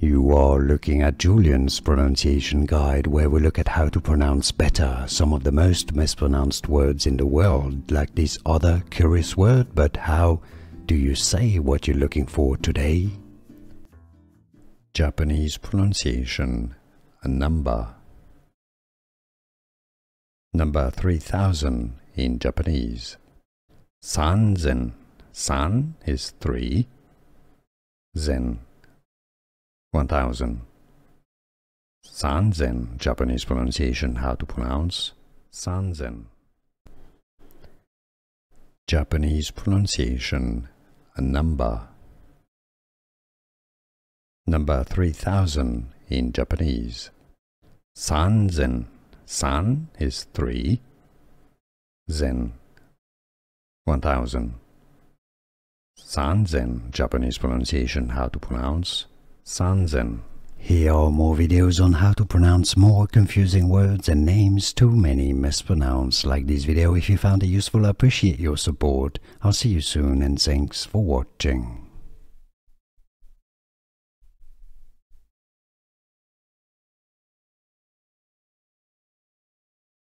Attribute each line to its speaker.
Speaker 1: You are looking at Julian's pronunciation guide, where we look at how to pronounce better some of the most mispronounced words in the world, like this other curious word. But how do you say what you're looking for today? Japanese pronunciation, a number. Number 3000 in Japanese. Sanzen. San is 3. Zen, 1000. Sanzen, Japanese pronunciation, how to pronounce Sanzen. Japanese pronunciation, a number. Number 3000 in Japanese. Sanzen. San is 3. Zen, 1000. Sanzen, Japanese pronunciation, how to pronounce Sanzen. Here are more videos on how to pronounce more confusing words and names too many mispronounced. Like this video if you found it useful. I appreciate your support. I'll see you soon and thanks for watching.